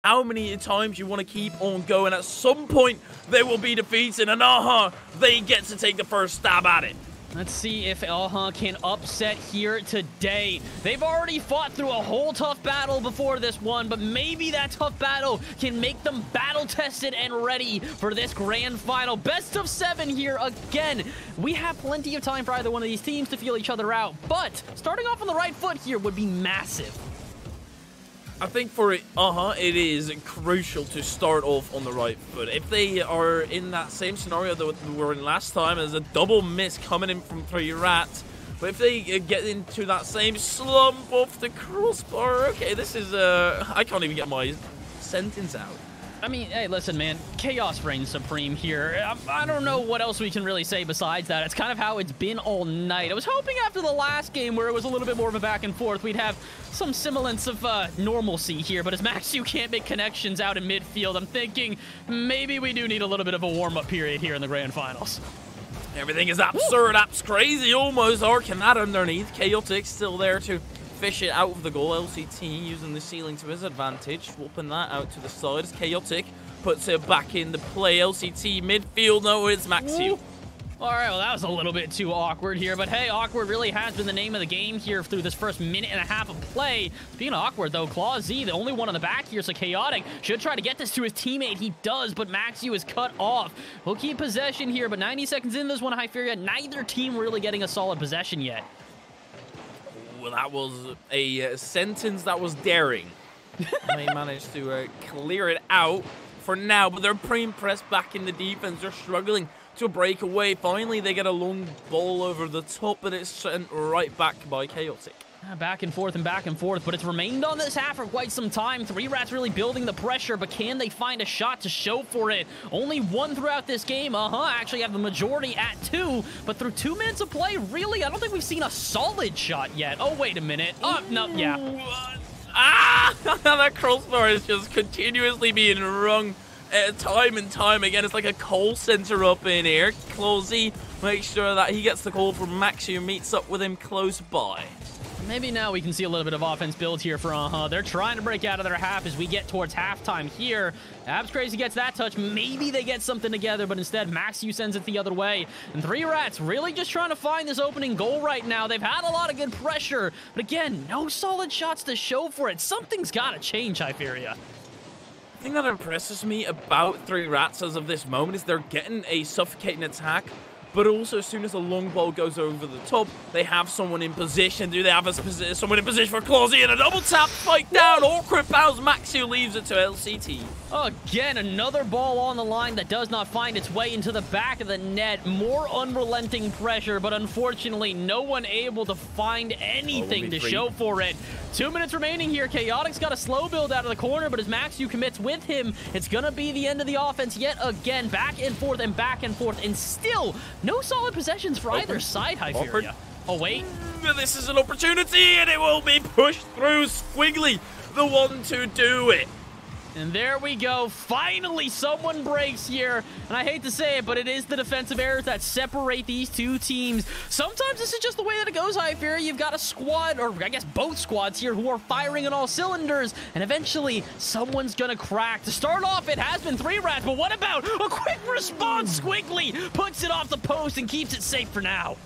how many times you want to keep on going. At some point, they will be defeated, and they get to take the first stab at it. Let's see if can upset here today. They've already fought through a whole tough battle before this one, but maybe that tough battle can make them battle-tested and ready for this grand final. Best of 7 here again. We have plenty of time for either one of these teams to feel each other out, but starting off on the right foot here would be massive. I think for it, it is crucial to start off on the right foot. If they are in that same scenario that we were in last time, as a double miss coming in from 3 rats, but if they get into that same slump off the crossbar, okay, this is, I can't even get my sentence out. I mean, hey, listen, man, chaos reigns supreme here. I don't know what else we can really say besides that. It's kind of how it's been all night. I was hoping after the last game, where it was a little bit more of a back and forth, we'd have some semblance of normalcy here. But as Maxu can't make connections out in midfield, I'm thinking maybe we do need a little bit of a warm-up period here in the grand finals. Everything is absurd, apps crazy, almost arcing that underneath. Chaotic still there to fish it out of the goal. LCT using the ceiling to his advantage, swapping that out to the side as Chaotic puts it back into play. LCT midfield, no, it's Maxu. All right, well, that was a little bit too awkward here, but hey, awkward really has been the name of the game here through this first minute and a half of play. Speaking of awkward, though, Claw Z, the only one on the back here, so Chaotic should try to get this to his teammate. He does, but Maxu is cut off. We'll keep possession here, but 90 seconds in this one, Hyperia, neither team really getting a solid possession yet. Well, that was a sentence that was daring. They managed to clear it out for now, but they're pressed back in the defense. They're struggling to break away. Finally, they get a long ball over the top, but it's sent right back by Chaotic. Back and forth, but it's remained on this half for quite some time. 3 rats really building the pressure, but can they find a shot to show for it? Only 1 throughout this game. Actually have the majority at 2, but through 2 minutes of play, really, I don't think we've seen a solid shot yet. Oh, wait a minute. Oh, no, yeah. That crossbar is just continuously being rung time and time again. It's like a call center up in here. Clausy makes sure that he gets the call from Max, who meets up with him close by. Maybe now we can see a little bit of offense build here for They're trying to break out of their half as we get towards halftime here. Abs Crazy gets that touch. Maybe they get something together, but instead Maxu sends it the other way. And 3 rats really just trying to find this opening goal right now. They've had a lot of good pressure, but again, no solid shots to show for it. Something's got to change, Hyperia. The thing that impresses me about 3 rats as of this moment is they're getting a suffocating attack, but also as soon as a long ball goes over the top, they have someone in position. Do they have someone in position for Clausy, and a double tap fight down? Awkward bounce. Maxu leaves it to LCT. Again, another ball on the line that does not find its way into the back of the net. More unrelenting pressure, but unfortunately, no one able to find anything to show for it. 2 minutes remaining here. Chaotic's got a slow build out of the corner, but as Maxu commits with him, it's going to be the end of the offense yet again. Back and forth, and still no solid possessions for either side, Hyperia. Oh, wait. This is an opportunity, and it will be pushed through. Squiggly, the one to do it. And there we go. Finally, someone breaks here. And I hate to say it, but it is the defensive errors that separate these 2 teams. Sometimes this is just the way that it goes, Hyperia. You've got a squad, or I guess both squads here, who are firing on all cylinders. And eventually, someone's going to crack. To start off, it has been 3 rats, but what about a quick response? Squiggly puts it off the post and keeps it safe for now.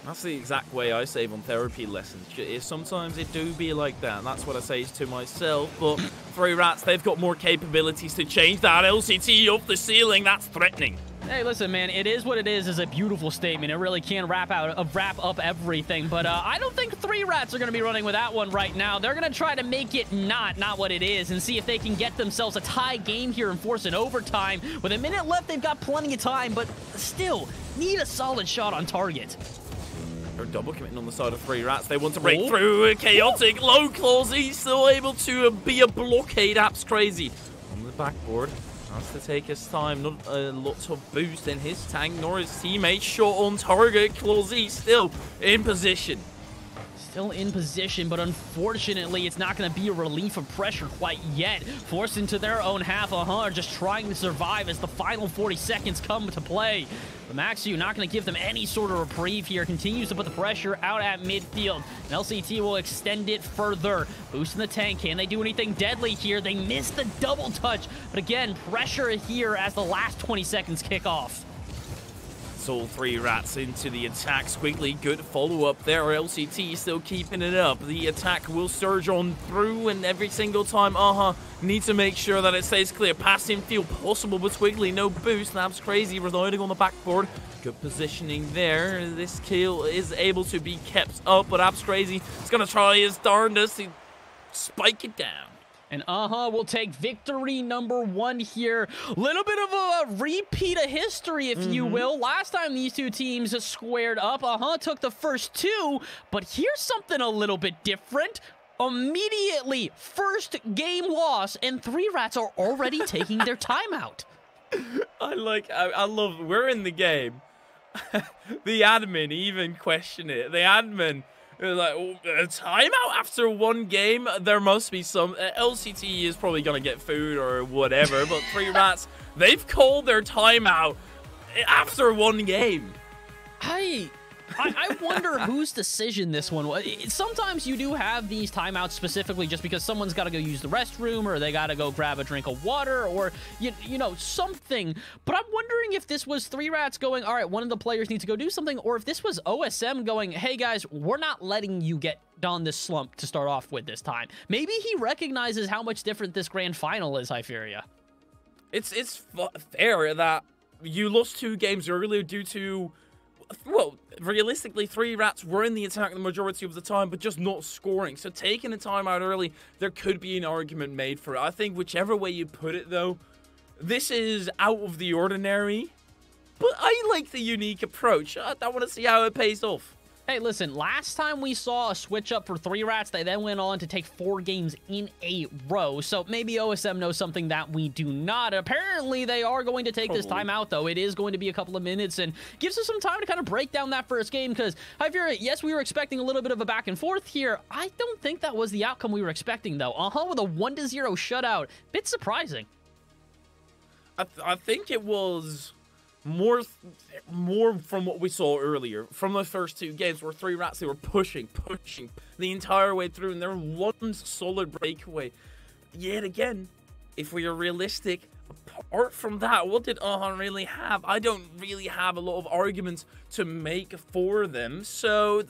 That's the exact way I save on therapy lessons. Sometimes it do be like that, and that's what I say to myself. But 3 rats, they've got more capabilities to change that. LCT off the ceiling, that's threatening. Hey, listen, man, it is what it is a beautiful statement. It really can wrap up everything. But I don't think 3 rats are going to be running with that one right now. They're going to try to make it not what it is and see if they can get themselves a tie game here and force an overtime. With a minute left, they've got plenty of time, but still need a solid shot on target. They're double committing on the side of 3 rats. They want to break through. Chaotic, low claws. He's still able to be a blockade. Apps Crazy on the backboard. Has to take his time. Not a lot of boost in his tank, nor his teammate. Shot on target. Clausy still in position. Still in position, but unfortunately, it's not going to be a relief of pressure quite yet. Forced into their own half, are just trying to survive as the final 40 seconds come to play. The MATCH VOD not going to give them any sort of reprieve here. Continues to put the pressure out at midfield. And LCT will extend it further. Boosting the tank. Can they do anything deadly here? They missed the double touch. But again, pressure here as the last 20 seconds kick off. It's all 3 rats into the attack. Squiggly, good follow-up there. LCT still keeping it up. The attack will surge on through, and every single time, need to make sure that it stays clear. Passing field possible, but Squiggly, no boost. That's crazy, reloading on the backboard. Good positioning there. This kill is able to be kept up, but Abs Crazy is going to try his darndest to spike it down. And will take victory number 1 here. Little bit of a repeat of history, if you will. Last time these two teams squared up, took the first 2. But here's something a little bit different. Immediately, first game loss, and 3 rats are already taking their timeout. I love, we're in the game. The admin even questioned it. The admin... like, a timeout after 1 game? There must be some... LCT is probably going to get food or whatever, but 3 rats, they've called their timeout after 1 game. I wonder whose decision this one was. Sometimes you do have these timeouts specifically just because someone's got to go use the restroom or they got to go grab a drink of water or, you know, something. But I'm wondering if this was 3 rats going, all right, one of the players needs to go do something, or if this was OSM going, hey, guys, we're not letting you get on this slump to start off with this time. Maybe he recognizes how much different this grand final is, Hyperia. It's fair that you lost 2 games earlier due to... well, realistically, 3 rats were in the attack the majority of the time, but just not scoring. So taking a timeout early, there could be an argument made for it. I think whichever way you put it, though, this is out of the ordinary. But I like the unique approach. I want to see how it pays off. Hey, listen, last time we saw a switch up for 3 rats, they then went on to take 4 games in a row. So maybe OSM knows something that we do not. Apparently, they are going to take this time out, though. It is going to be a couple of minutes and gives us some time to kind of break down that first game because, Hyperia, yes, we were expecting a little bit of a back and forth here. I don't think that was the outcome we were expecting, though. With a 1-0 shutout. Bit surprising. I think it was... more from what we saw earlier, from the first 2 games where 3 rats, they were pushing the entire way through, and they're one solid breakaway. Yet again, if we are realistic, apart from that, what did really have? I don't really have a lot of arguments to make for them, so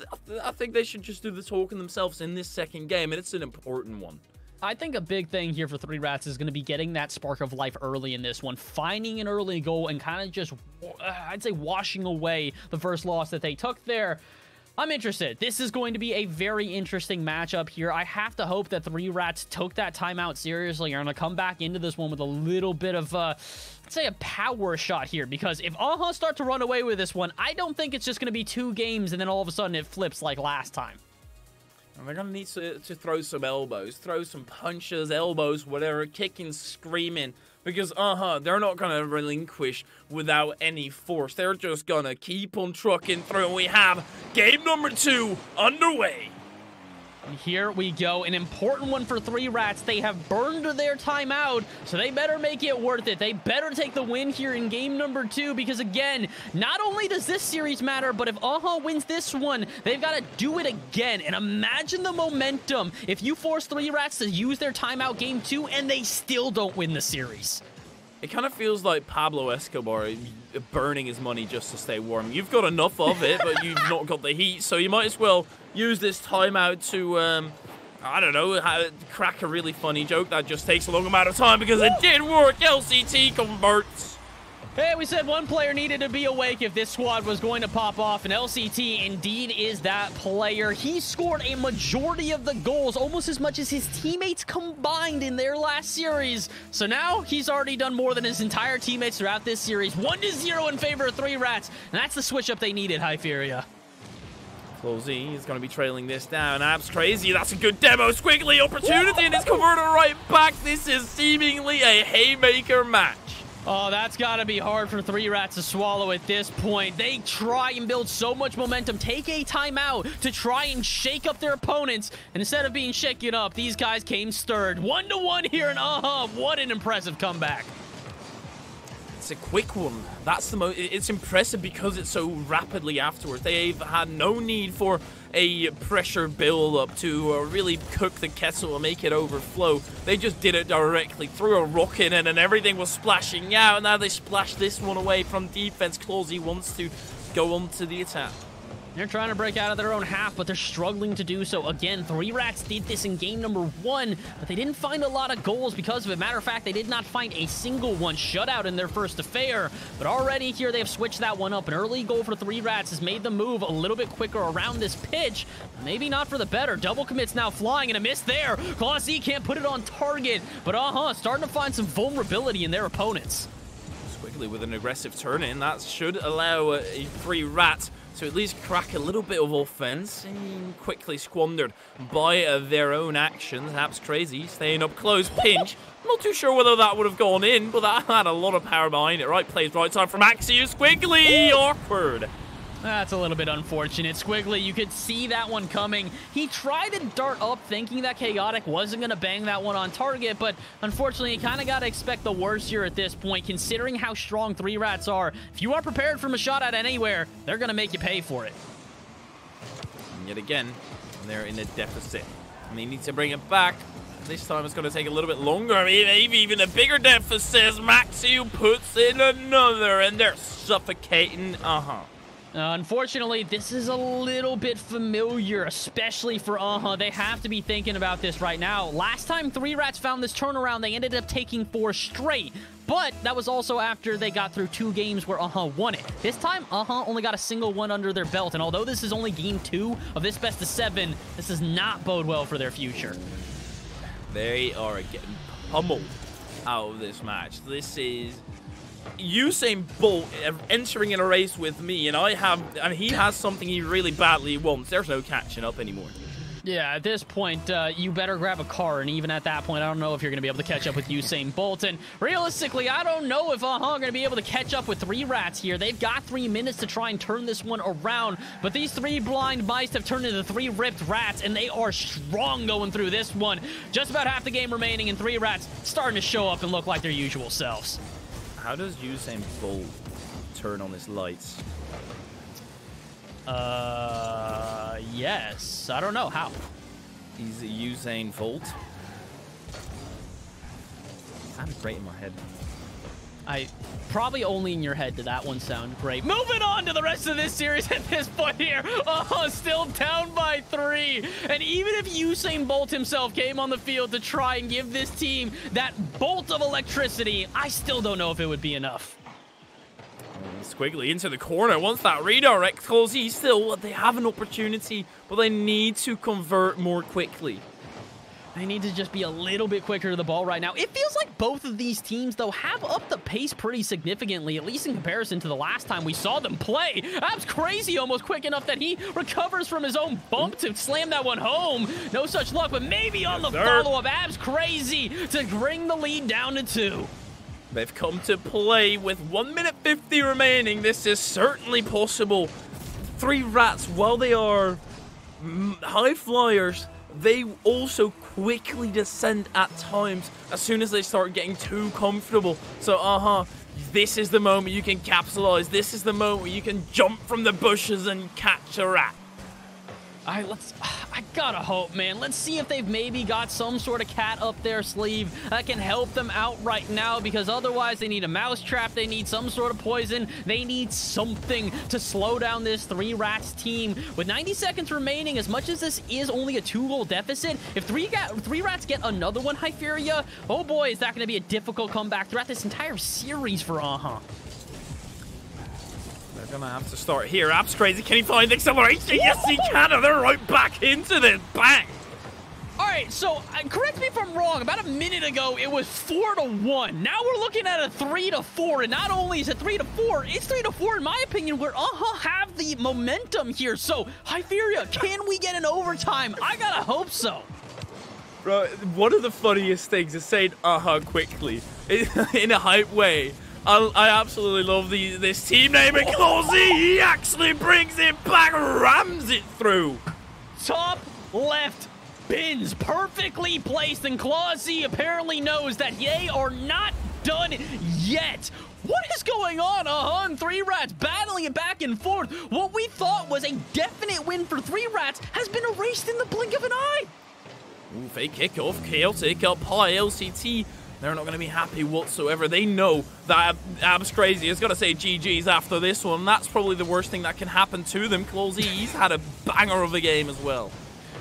I think they should just do the talking themselves in this second game, and it's an important one. I think a big thing here for 3 rats is going to be getting that spark of life early in this one, finding an early goal and kind of just, I'd say, washing away the first loss that they took there. I'm interested. This is going to be a very interesting matchup here. I have to hope that 3 rats took that timeout seriously. Are going to come back into this one with a little bit of, let's say, a power shot here. Because if start to run away with this one, I don't think it's just going to be 2 games and then all of a sudden it flips like last time. And they're going to need to throw some elbows, throw some punches, elbows, whatever, kicking, screaming. Because, they're not going to relinquish without any force. They're just going to keep on trucking through. And we have game number 2 underway. And here we go. An important one for 3 rats. They have burned their timeout, so they better make it worth it. They better take the win here in game number 2 because, again, not only does this series matter, but if wins this one, they've got to do it again. And imagine the momentum if you force 3 rats to use their timeout game 2 and they still don't win the series. It kind of feels like Pablo Escobar burning his money just to stay warm. You've got enough of it, but you've not got the heat, so you might as well use this timeout to, I don't know, crack a really funny joke that just takes a long amount of time because it did work. LCT converts. Hey, we said one player needed to be awake if this squad was going to pop off, and LCT indeed is that player. He scored a majority of the goals, almost as much as his teammates combined in their last series. So now he's already done more than his entire teammates throughout this series. 1-0 in favor of 3 rats, and that's the switch-up they needed, Hyperia. Closey is going to be trailing this down. Abs Crazy, that's a good demo. Squiggly opportunity, and it's converted right back. This is seemingly a haymaker match. Oh, that's got to be hard for 3Rats to swallow at this point. They try and build so much momentum, take a timeout to try and shake up their opponents. And instead of being shaken up, these guys came stirred. 1-1 here, and what an impressive comeback. It's a quick one. That's the it's impressive because it's so rapidly afterwards. They've had no need for a pressure build-up to really cook the kettle and make it overflow. They just did it directly, threw a rocket in, and everything was splashing out. And now they splash this one away from defense. Clausey wants to go on to the attack. They're trying to break out of their own half, but they're struggling to do so. Again, 3Rats did this in game number 1, but they didn't find a lot of goals because of it. Matter of fact, they did not find a single one shutout in their first affair. But already here, they have switched that one up. An early goal for 3Rats has made them move a little bit quicker around this pitch. Maybe not for the better. Double commits now flying, and a miss there. Clausey can't put it on target, but starting to find some vulnerability in their opponents. Squiggly with an aggressive turn in. That should allow a 3Rat to at least crack a little bit of offense. And quickly squandered by their own actions. That's crazy. Staying up close. Pinch. Not too sure whether that would have gone in, but that had a lot of power behind it. Right plays, right time from Axius. Squiggly. Awkward. That's a little bit unfortunate. Squiggly, you could see that one coming. He tried to dart up thinking that Chaotic wasn't going to bang that one on target, but unfortunately, you kind of got to expect the worst here at this point, considering how strong 3Rats are. If you are prepared from a shot at anywhere, they're going to make you pay for it. And yet again, they're in a deficit, and they need to bring it back. This time it's going to take a little bit longer. I mean, maybe even a bigger deficit as Maxiu puts in another, and they're suffocating. Unfortunately, this is a little bit familiar, especially for They have to be thinking about this right now. Last time 3Rats found this turnaround, they ended up taking 4 straight. But that was also after they got through 2 games where won it. This time, only got a single one under their belt. And although this is only game 2 of this best of 7, this does not bode well for their future. They are getting pummeled out of this match. This is Usain Bolt entering in a race with me, and he has something he really badly wants. There's no catching up anymore. Yeah, at this point, you better grab a car, and even at that point, I don't know if you're going to be able to catch up with Usain Bolt. And realistically, I don't know if are going to be able to catch up with 3Rats here. They've got 3 minutes to try and turn this one around, but these 3 blind mice have turned into 3 ripped rats, and they are strong going through this one. Just about half the game remaining, and 3Rats starting to show up and look like their usual selves. How does Usain Bolt turn on his lights? Yes. I don't know. How? He's a Usain Bolt. Sounds great in my head. Probably only in your head did that one sound great. Moving on to the rest of this series at this point here. Still down by 3. And even if Usain Bolt himself came on the field to try and give this team that bolt of electricity, I still don't know if it would be enough. Squiggly into the corner. Once that redirect calls, they have an opportunity, but they need to convert more quickly. They need to just be a little bit quicker to the ball right now. It feels like both of these teams, though, have upped the pace pretty significantly, at least in comparison to the last time we saw them play. Abs Crazy almost quick enough that he recovers from his own bump to slam that one home. No such luck, but maybe on the follow-up, Abs Crazy to bring the lead down to 2. They've come to play with 1 minute 50 remaining. This is certainly possible. 3Rats, while they are high flyers, they also quickly descend at times as soon as they start getting too comfortable. So, this is the moment you can capitalize. This is the moment where you can jump from the bushes and catch a rat. I gotta hope, man. Let's see if they've maybe got some sort of cat up their sleeve that can help them out right now, because otherwise they need a mouse trap, they need some sort of poison, they need something to slow down this 3Rats team. With 90 seconds remaining, as much as this is only a 2-goal deficit, if 3Rats get another one, Hypheria, oh boy, is that going to be a difficult comeback throughout this entire series for They're gonna have to start here. Abs Crazy, can he find acceleration? Yes, he can, and they're right back into this. Bang! Alright, so, correct me if I'm wrong, about a minute ago, it was 4-1. Now we're looking at a 3-4, and not only is it 3-4, it's 3-4, in my opinion, where have the momentum here. So, Hypheria, can we get an overtime? I gotta hope so. Bro, one of the funniest things is saying quickly in a hype way. I absolutely love this team name. And Clausy, he actually brings it back, rams it through. Top left bins perfectly placed, and Clausy apparently knows that they are not done yet. What is going on? And 3 Rats battling it back and forth. What we thought was a definite win for 3 Rats has been erased in the blink of an eye. Ooh, fake kickoff, chaotic up high, LCT. They're not going to be happy whatsoever. They know that Abs Crazy is going to say GG's after this one. That's probably the worst thing that can happen to them. Clausy, he's had a banger of a game as well.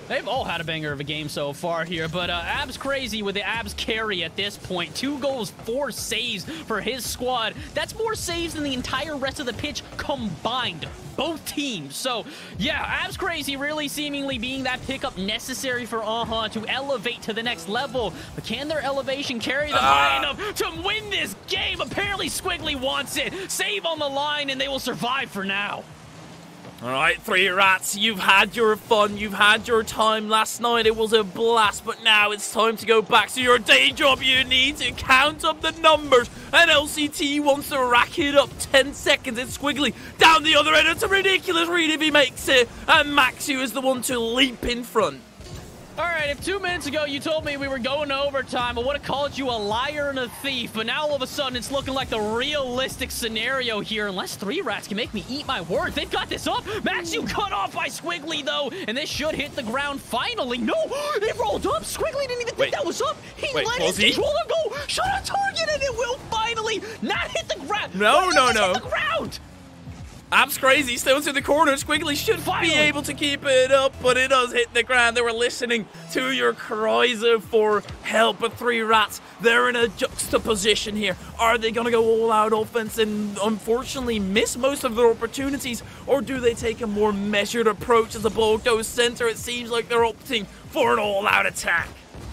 They've all had a banger of a game so far here, but Abs Crazy with the Abs carry at this point. 2 goals, 4 saves for his squad. That's more saves than the entire rest of the pitch combined. Both teams. So, yeah, Abs Crazy really seemingly being that pickup necessary for to elevate to the next level. But can their elevation carry them high enough to win this game? Apparently, Squiggly wants it. Save on the line, and they will survive for now. All right, 3 Rats, you've had your fun, you've had your time last night, it was a blast, but now it's time to go back to your day job. You need to count up the numbers, and LCT wants to rack it up. 10 seconds, it's Squiggly down the other end. It's a ridiculous read if he makes it, and Maxu is the one to leap in front. All right, if 2 minutes ago you told me we were going to overtime, I would have called you a liar and a thief, but now all of a sudden it's looking like the realistic scenario here, unless 3 Rats can make me eat my words. They've got this up. Maxu cut off by Squiggly, though, and this should hit the ground finally. No, it rolled up. Squiggly didn't even think that was up. He let his controller go, shot a target, and it will finally not hit the ground. No. Hit the ground. Abs Crazy still to the corner. Squiggly should be able to keep it up, but it does hit the ground. They were listening to your cries for help, but 3 Rats, they're in a juxtaposition here. Are they going to go all-out offense and unfortunately miss most of their opportunities, or do they take a more measured approach as the ball goes center? It seems like they're opting for an all-out attack.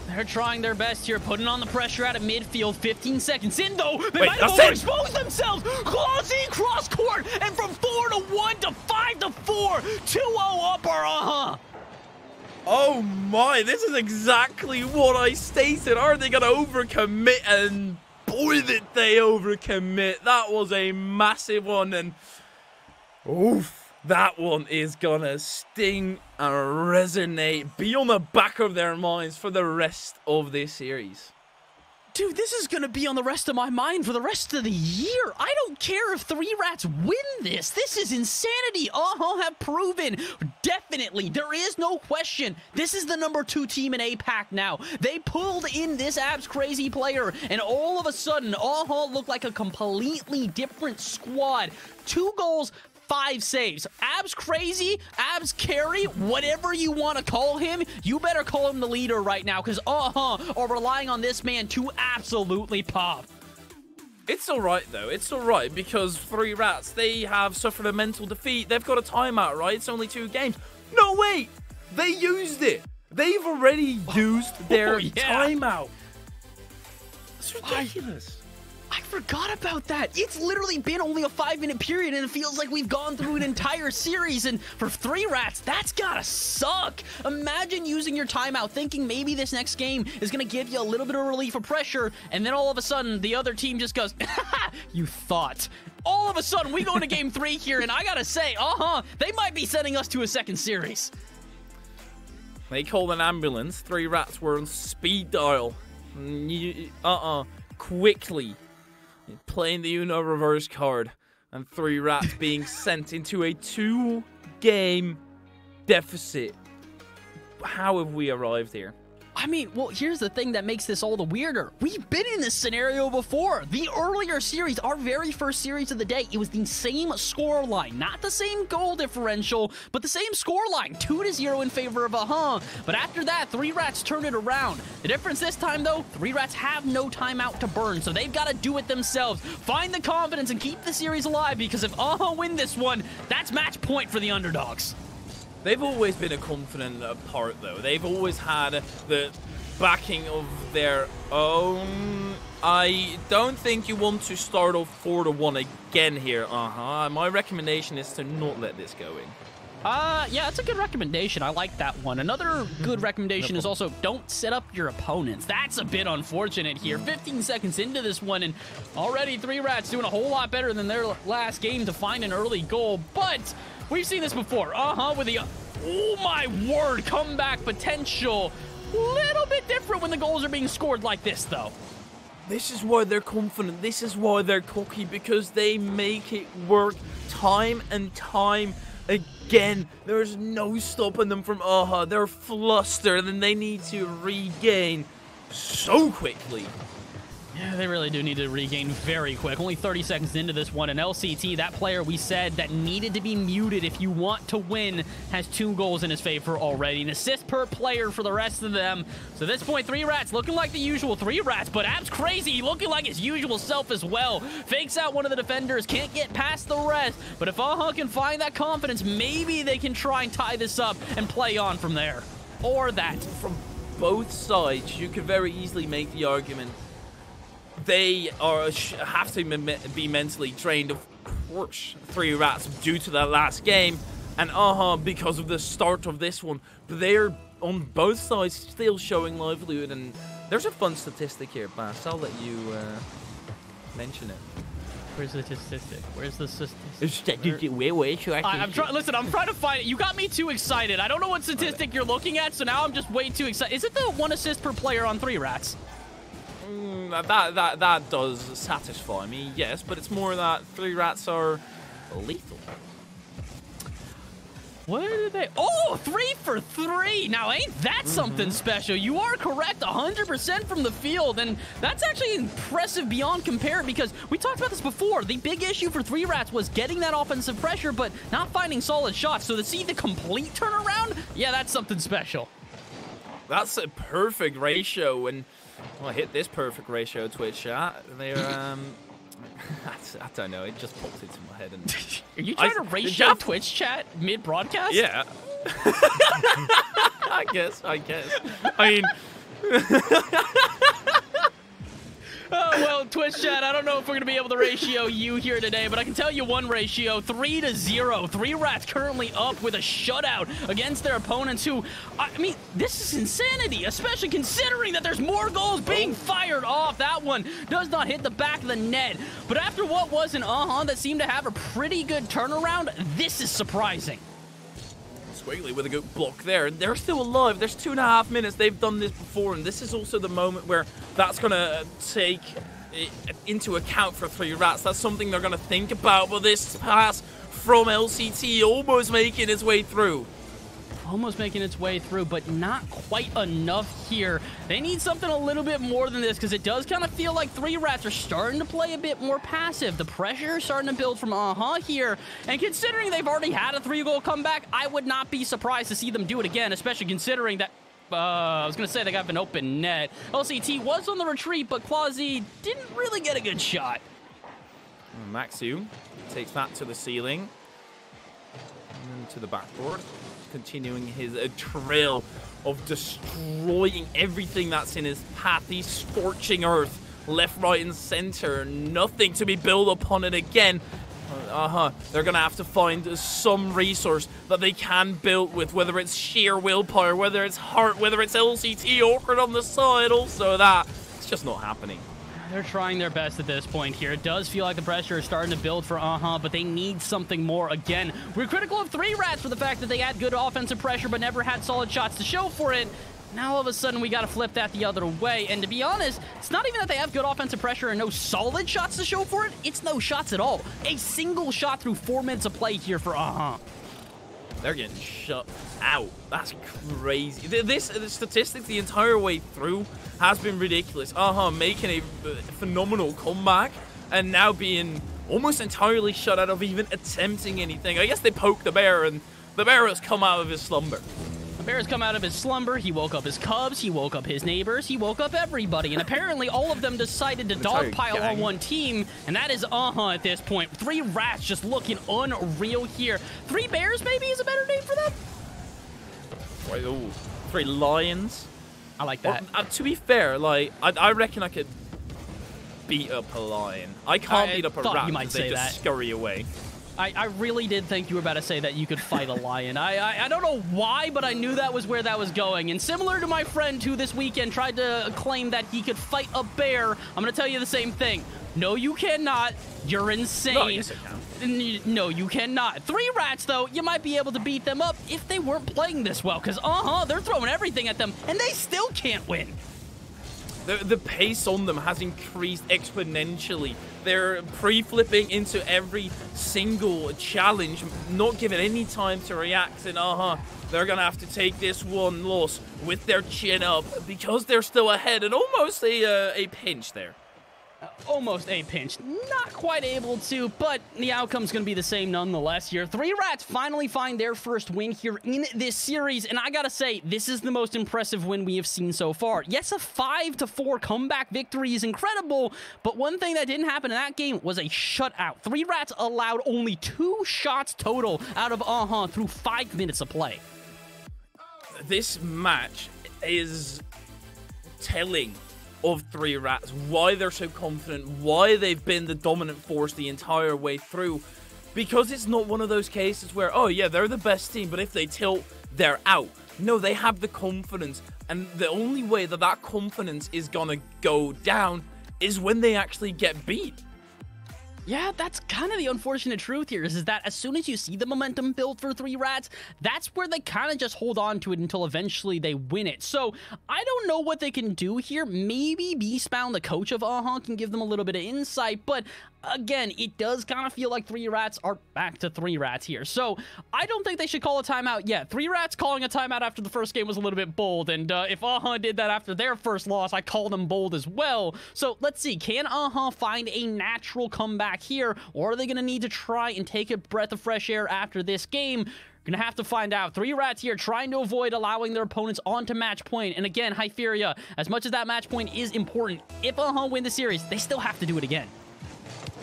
They're trying their best here, putting on the pressure out of midfield. 15 seconds in, though. They might have overexposed themselves. Clausy cross court, and from 4-1 to 5-4. 2-0 upper, Oh my, this is exactly what I stated. Are they going to overcommit? And boy, did they overcommit. That was a massive one, and oof. That one is gonna sting and resonate, be on the back of their minds for the rest of this series. Dude, this is gonna be on the rest of my mind for the rest of the year. I don't care if 3 Rats win this. This is insanity. Have proven. Definitely, there is no question. This is the number 2 team in APAC now. They pulled in this Abs Crazy player, and all of a sudden, looked like a completely different squad. 2 goals, 5 saves. Abs Crazy, Abs Carry, whatever you want to call him, you better call him the leader right now, because are relying on this man to absolutely pop. It's alright though, it's alright, because 3 Rats, they have suffered a mental defeat. They've got a timeout, right? It's only 2 games. No, wait! They used it! They've already used their timeout. It's ridiculous. I forgot about that. It's literally been only a 5-minute period, and it feels like we've gone through an entire series, and for 3 Rats, that's gotta suck. Imagine using your timeout, thinking maybe this next game is gonna give you a little bit of relief of pressure, and then all of a sudden, the other team just goes, you thought. All of a sudden, we go into game 3 here, and I gotta say, they might be sending us to a second series. They called an ambulance. 3 Rats were on speed dial. Quickly. Playing the Uno reverse card, and 3 Rats being sent into a 2-game deficit. How have we arrived here? I mean, well, here's the thing that makes this all the weirder. We've been in this scenario before. The earlier series, our very first series of the day, it was the same score line. Not the same goal differential, but the same score line. 2-0 in favor of But after that, 3 Rats turned it around. The difference this time, though, 3 Rats have no timeout to burn, so they've got to do it themselves. Find the confidence and keep the series alive, because if win this one, that's match point for the underdogs. They've always been a confident part, though. They've always had the backing of their own. I don't think you want to start off 4-1 again here. My recommendation is to not let this go in. Yeah, that's a good recommendation. I like that one. Another good recommendation is also don't set up your opponents. That's a bit unfortunate here. 15 seconds into this one, and already 3Rats doing a whole lot better than their last game to find an early goal. But we've seen this before. With the, oh my word, comeback potential. Little bit different when the goals are being scored like this, though. This is why they're confident. This is why they're cocky, because they make it work time and time again. There's no stopping them from AHA. They're flustered and they need to regain so quickly. Yeah, they really do need to regain very quick. Only 30 seconds into this one, and LCT, that player we said that needed to be muted if you want to win, has 2 goals in his favor already. An assist per player for the rest of them. So at this point, 3Rats looking like the usual 3Rats, but Ab's crazy, looking like his usual self as well. Fakes out one of the defenders, can't get past the rest. But if AHA can find that confidence, maybe they can try and tie this up and play on from there. Or that. From both sides, you could very easily make the argument they have to be mentally drained, of course, 3Rats due to that last game, and AHA because of the start of this one. But they're on both sides still showing livelihood, and there's a fun statistic here, Bass. I'll let you mention it. Where's the statistic? Where's the statistic? Listen, I'm trying to find it. You got me too excited. I don't know what statistic you're looking at, so now I'm just way too excited. Is it the 1 assist per player on 3Rats? That does satisfy me, yes, but it's more that 3Rats are lethal. What did they... Oh, 3 for 3! Now, ain't that something special? You are correct, 100% from the field, and that's actually impressive beyond compare, because we talked about this before. The big issue for 3Rats was getting that offensive pressure, but not finding solid shots. So to see the complete turnaround, yeah, that's something special. That's a perfect ratio, and well, hit this perfect ratio, Twitch chat. They're, I don't know, it just popped into my head. And are you trying to ratio Twitch chat mid-broadcast? Yeah. I guess. I mean... Oh, well, Twitch chat, I don't know if we're going to be able to ratio you here today, but I can tell you one ratio, 3-0. 3Rats currently up with a shutout against their opponents who, I mean, this is insanity, especially considering that there's more goals being fired off. That one does not hit the back of the net. But after what was an AHA that seemed to have a pretty good turnaround, this is surprising. Squiggly with a good block there. They're still alive. There's 2.5 minutes. They've done this before, and this is also the moment where that's going to take into account for 3Rats. That's something they're going to think about. But this pass from LCT almost making its way through. Almost making its way through, but not quite enough here. They need something a little bit more than this, because it does kind of feel like 3Rats are starting to play a bit more passive. The pressure is starting to build from AHA here, and considering they've already had a 3-goal comeback, I would not be surprised to see them do it again, especially considering that I was going to say they got an open net. LCT was on the retreat, but Quasi didn't really get a good shot. Maxu takes that to the ceiling, and then to the backboard. Continuing his trail of destroying everything that's in his path. He's scorching earth left, right, and center. Nothing to be built upon it again. They're going to have to find some resource that they can build with, whether it's sheer willpower, whether it's heart, whether it's LCT awkward on the side. Also that. It's just not happening. They're trying their best at this point here. It does feel like the pressure is starting to build for AHA, but they need something more again. We're critical of 3Rats for the fact that they had good offensive pressure but never had solid shots to show for it. Now all of a sudden we got to flip that the other way. And to be honest, it's not even that they have good offensive pressure and no solid shots to show for it. It's no shots at all. A single shot through 4 minutes of play here for AHA. They're getting shut out. That's crazy. This statistics the entire way through has been ridiculous. Making a phenomenal comeback and now being almost entirely shut out of even attempting anything. I guess they poked the bear, and the bear has come out of his slumber. The bear has come out of his slumber. He woke up his cubs. He woke up his neighbors. He woke up everybody. And apparently all of them decided to dogpile on one team, and that is AHA at this point. 3Rats just looking unreal here. 3 bears maybe is a better name for them? Ooh, 3 lions. I like that. Well, to be fair, like I reckon I could beat up a lion. I can't beat up a rat because they just scurry away. I really did think you were about to say that you could fight a lion. I don't know why, but I knew that was where that was going. And similar to my friend who this weekend tried to claim that he could fight a bear, I'm going to tell you the same thing. No, you cannot. You're insane. No, yes, I can. No, you cannot. 3 rats, though, you might be able to beat them up if they weren't playing this well, because, they're throwing everything at them, and they still can't win. The pace on them has increased exponentially. They're pre-flipping into every single challenge, not giving any time to react, and they're gonna have to take this one loss with their chin up because they're still ahead and almost a pinch there. Almost a pinch. Not quite able to, but the outcome's going to be the same nonetheless here. 3 rats finally find their first win here in this series, and I gotta say, this is the most impressive win we have seen so far. Yes, a 5-4 comeback victory is incredible, but one thing that didn't happen in that game was a shutout. 3 rats allowed only 2 shots total out of through 5 minutes of play. This match is telling of 3 rats, why they're so confident, why they've been the dominant force the entire way through, because it's not one of those cases where, oh yeah, they're the best team, but if they tilt, they're out. No, they have the confidence, and the only way that that confidence is gonna go down is when they actually get beat. Yeah, that's kind of the unfortunate truth here, is that as soon as you see the momentum build for 3 rats, that's where they kind of just hold on to it until eventually they win it. So, I don't know what they can do here. Maybe Beastbound, the coach of can give them a little bit of insight, but again, it does kind of feel like 3 rats are back to 3 rats here. So, I don't think they should call a timeout yet. 3 rats calling a timeout after the first game was a little bit bold, and if did that after their first loss, I call them bold as well. So, let's see, can find a natural comeback here, or are they going to need to try and take a breath of fresh air after this game? Gonna have to find out. 3 rats here trying to avoid allowing their opponents onto match point. And again, Hypheria, as much as that match point is important, if win the series, they still have to do it again.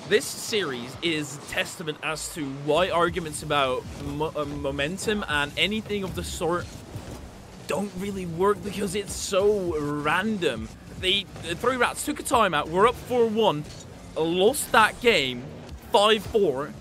This series is testament as to why arguments about momentum and anything of the sort don't really work, because it's so random. The 3 rats took a timeout, were up 4-1, lost that game 5-4,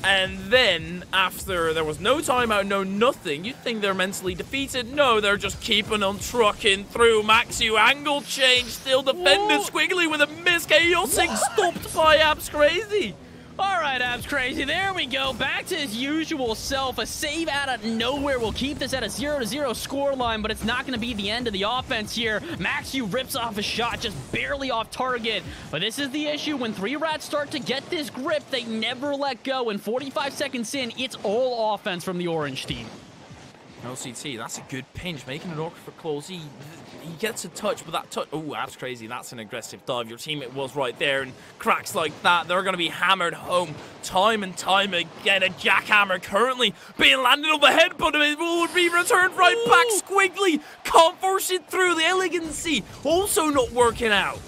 and then after there was no timeout, no nothing, you'd think they're mentally defeated. No, they're just keeping on trucking through. Maxu angle change, still defended. Squiggly with a miss. Chaotic stopped by Abs Crazy. All right, Abs Crazy, there we go. Back to his usual self. A save out of nowhere will keep this at a 0-0 scoreline, but it's not going to be the end of the offense here. Maxu rips off a shot, just barely off target. But this is the issue. When 3 rats start to get this grip, they never let go. And 45 seconds in, it's all offense from the orange team. LCT, that's a good pinch, making it awkward for Claws. He gets a touch, but that touch... Oh, that's crazy. That's an aggressive dive. Your teammate was right there, and cracks like that, they're going to be hammered home time and time again. A jackhammer currently being landed on the head, but it will be returned right back. Squiggly can't force it through. The elegancy also not working out.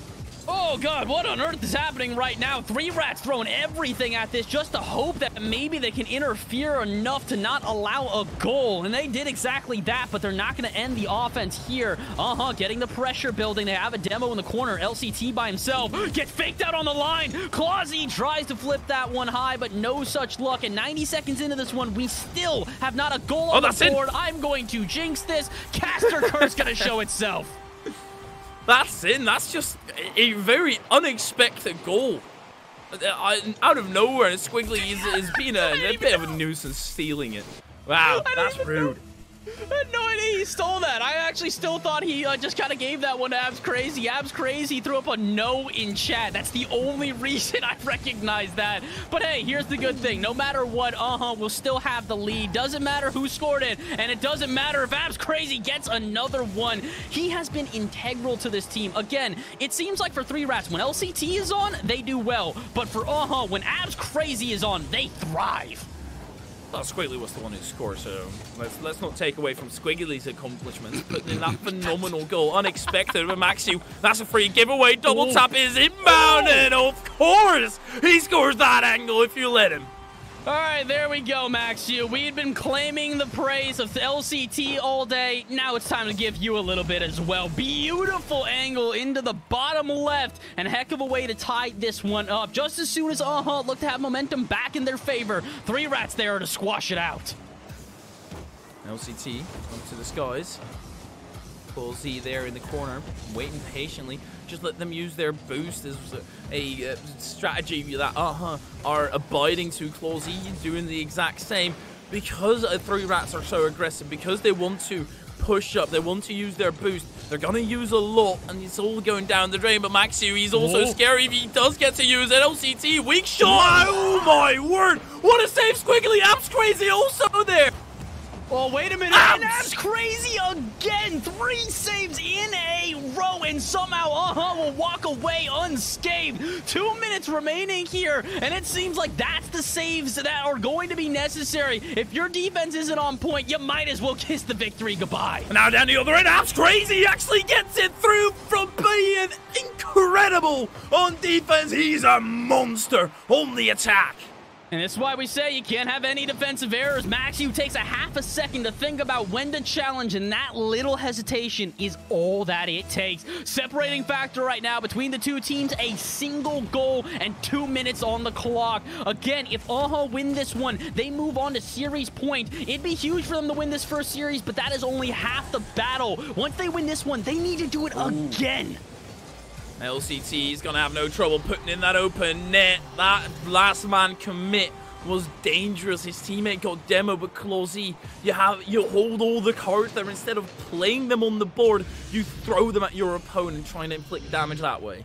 Oh god, what on earth is happening right now? 3 rats throwing everything at this just to hope that maybe they can interfere enough to not allow a goal. And they did exactly that, but they're not going to end the offense here. Getting the pressure building. They have a demo in the corner. LCT by himself. Gets faked out on the line. Clausy tries to flip that one high, but no such luck. And 90 seconds into this one, we still have not a goal on the board. I'm going to jinx this. Caster Curse going to show itself. That's in. That's just a very unexpected goal. Out of nowhere, and Squiggly is being a bit of a nuisance stealing it. Wow, that's rude. I had no idea he stole that. I actually still thought he just kind of gave that one to Abs Crazy. Abs Crazy threw up a no in chat. That's the only reason I recognize that. But hey, here's the good thing. No matter what, we'll still have the lead. Doesn't matter who scored it, and it doesn't matter if Abs Crazy gets another one. He has been integral to this team. Again, it seems like for 3 rats, when LCT is on, they do well. But for when Abs Crazy is on, they thrive. Well, Squiggly was the one who scored, so let's not take away from Squiggly's accomplishments. Putting in that phenomenal goal, unexpected with Maxu. That's a free giveaway. Double tap is inbound, and of course, he scores that angle if you let him. All right, there we go, Maxu. We had been claiming the praise of the LCT all day. Now it's time to give you a little bit as well. Beautiful angle into the bottom left, and heck of a way to tie this one up. Just as soon as look to have momentum back in their favor, 3 rats there to squash it out. LCT up to the skies. clawZ there in the corner, waiting patiently. Just let them use their boost as a strategy that are abiding to clawZ, doing the exact same. Because 3 rats are so aggressive, because they want to push up, they want to use their boost, they're going to use a lot, and it's all going down the drain. But Maxu, he's also scary if he does get to use it. LCT, weak shot. Oh my word, what a save. Squiggly, AppsCrazy also there. Oh, wait a minute. And AppsCrazy again. 3 saves in a row, and somehow will walk away unscathed. 2 minutes remaining here, and it seems like that's the saves that are going to be necessary. If your defense isn't on point, you might as well kiss the victory goodbye. Now down the other end, AppsCrazy actually gets it through from being incredible on defense. He's a monster on the attack. And that's why we say you can't have any defensive errors. Maxu takes a half a second to think about when to challenge, and that little hesitation is all that it takes. Separating factor right now between the 2 teams, a single goal and 2 minutes on the clock. Again, if win this one, they move on to series point. It'd be huge for them to win this first series, but that is only half the battle. Once they win this one, they need to do it again. LCT is going to have no trouble putting in that open net. That last man commit was dangerous. His teammate got demo, but clawZ, you hold all the cards there. Instead of playing them on the board, you throw them at your opponent, trying to inflict damage that way.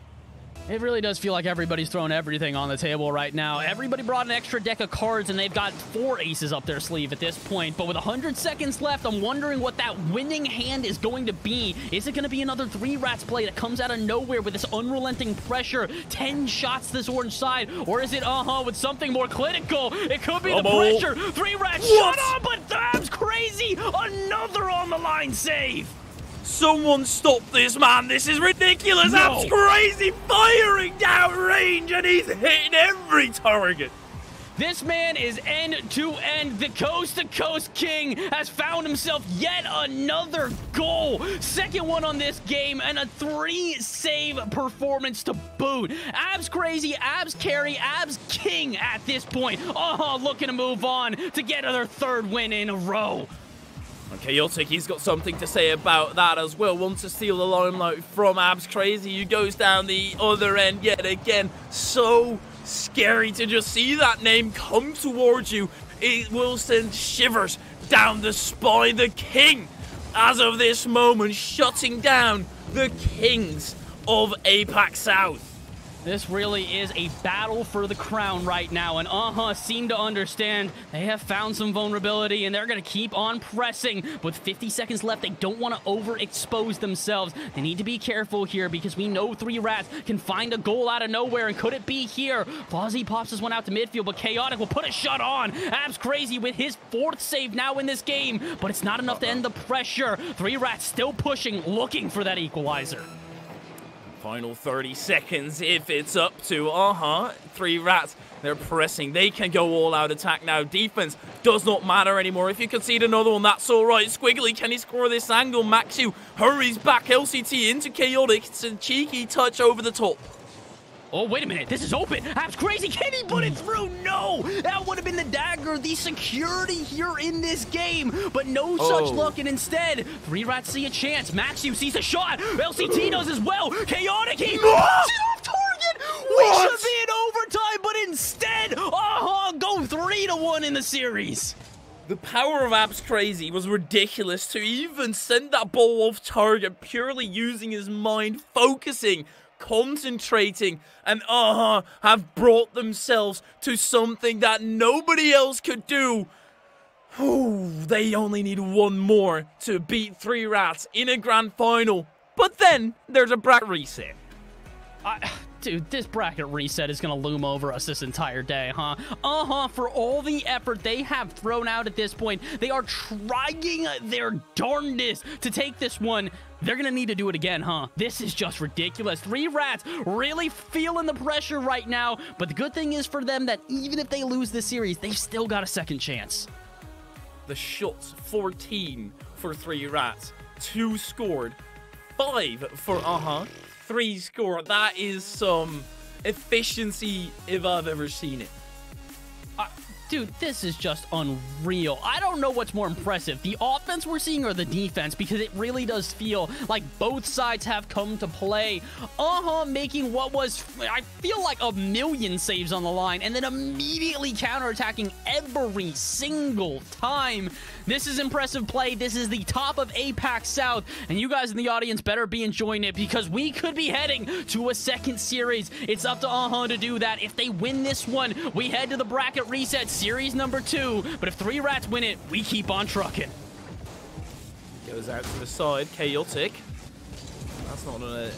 It really does feel like everybody's throwing everything on the table right now. Everybody brought an extra deck of cards, and they've got 4 aces up their sleeve at this point. But with 100 seconds left, I'm wondering what that winning hand is going to be. Is it going to be another 3 rats play that comes out of nowhere with this unrelenting pressure? 10 shots this orange side. Or is it, with something more clinical? It could be the pressure. 3 rats shut up, but AppsCrazy. Another on the line save. Someone stop this man. This is ridiculous. No. AppsCrazy firing down range, and he's hitting every target. This man is end-to-end. The coast-to-coast king has found himself yet another goal. Second one on this game, and a 3-save performance to boot. AppsCrazy, AppsCarry, AppsKing at this point. Looking to move on to get their 3rd win in a row. Chaotic, he's got something to say about that as well. Wants to steal the limelight from AppsCrazy, who goes down the other end yet again. So scary to just see that name come towards you. It will send shivers down the spine. The king, as of this moment, shutting down the kings of APAC South. This really is a battle for the crown right now, and seem to understand they have found some vulnerability, and they're going to keep on pressing. With 50 seconds left, they don't want to overexpose themselves. They need to be careful here, because we know 3 rats can find a goal out of nowhere, and could it be here? clawZ pops this one out to midfield, but Chaotic will put a shot on. AppsCrazy with his 4th save now in this game, but it's not enough to end the pressure. 3 rats still pushing, looking for that equalizer. Final 30 seconds if it's up to 3 rats. They're pressing. They can go all-out attack now. Defense does not matter anymore. If you concede another one, that's all right. Squiggly, can he score this angle? Maxu hurries back. LCT into Chaotic. It's a cheeky touch over the top. Oh, wait a minute. This is open. AppsCrazy. Can he put it through? No. That would have been the dagger, the security here in this game. But no such luck, and instead, 3 rats see a chance. Maxu sees a shot. LCT does as well. Chaotic. He moves it off target. We should be in overtime, but instead, go 3-1 in the series. The power of AppsCrazy was ridiculous to even send that ball off target, purely using his mind, focusing, concentrating, and have brought themselves to something that nobody else could do. They only need 1 more to beat 3 rats in a grand final. But then there's a bracket reset. Dude, this bracket reset is going to loom over us this entire day, for all the effort they have thrown out at this point, they are trying their darndest to take this one. They're gonna need to do it again, huh? This is just ridiculous. 3 Rats really feeling the pressure right now, but the good thing is for them that even if they lose this series, they've still got a second chance. The shots, 14 for 3 Rats, 2 scored, 5 for 3 scored. That is some efficiency if I've ever seen it. Dude, this is just unreal. I don't know what's more impressive, the offense we're seeing or the defense, because it really does feel like both sides have come to play. Making what was, I feel like, a million saves on the line, and then immediately counterattacking every single time. This is impressive play. This is the top of APAC South, and you guys in the audience better be enjoying it, because we could be heading to a second series. It's up to to do that. If they win this one, we head to the bracket reset series number 2, but if 3 Rats win it, we keep on trucking. Goes out to the side, chaotic. That's not a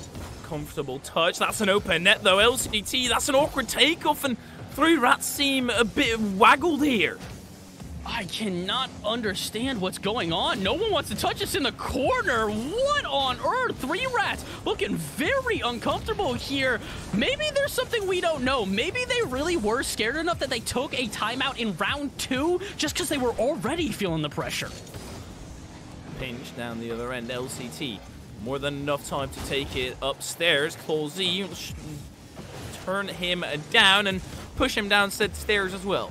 comfortable touch. That's an open net though. LCT, that's an awkward takeoff, and 3 Rats seem a bit waggled here. I cannot understand what's going on. No one wants to touch us in the corner. What on earth? 3 Rats looking very uncomfortable here. Maybe there's something we don't know. Maybe they really were scared enough that they took a timeout in round 2 just because they were already feeling the pressure. Pinch down the other end. LCT, more than enough time to take it upstairs. Clawzy, turn him down and push him down said stairs as well.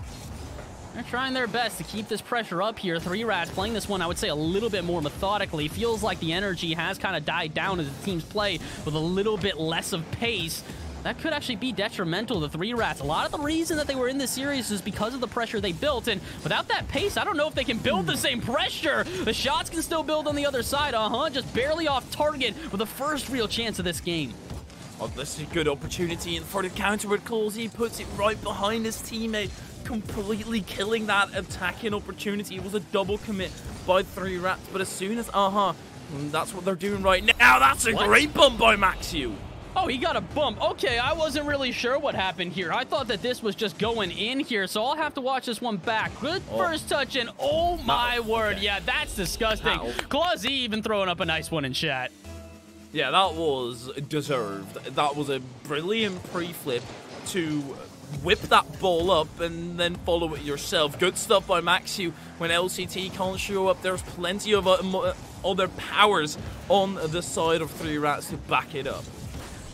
They're trying their best to keep this pressure up here. 3 Rats playing this one, I would say, a little bit more methodically. Feels like the energy has kind of died down as the teams play with a little bit less of pace. That could actually be detrimental to 3 Rats. A lot of the reason that they were in this series is because of the pressure they built, and without that pace, I don't know if they can build the same pressure. The shots can still build on the other side, just barely off target with the first real chance of this game. Oh, this is a good opportunity for the counter with Clawzy. Puts it right behind his teammate, completely killing that attacking opportunity. It was a double commit by 3 Rats, but as soon as that's what they're doing right now. That's a great bump by Maxiu. Oh, he got a bump. Okay, I wasn't really sure what happened here. I thought that this was just going in here, so I'll have to watch this one back. Good first touch, and oh my word. Okay. Yeah, that's disgusting. Clawzy even throwing up a nice one in chat. Yeah, that was deserved. That was a brilliant pre-flip to whip that ball up and then follow it yourself. Good stuff by Maxiu. When LCT can't show up, there's plenty of other powers on the side of 3 Rats to back it up.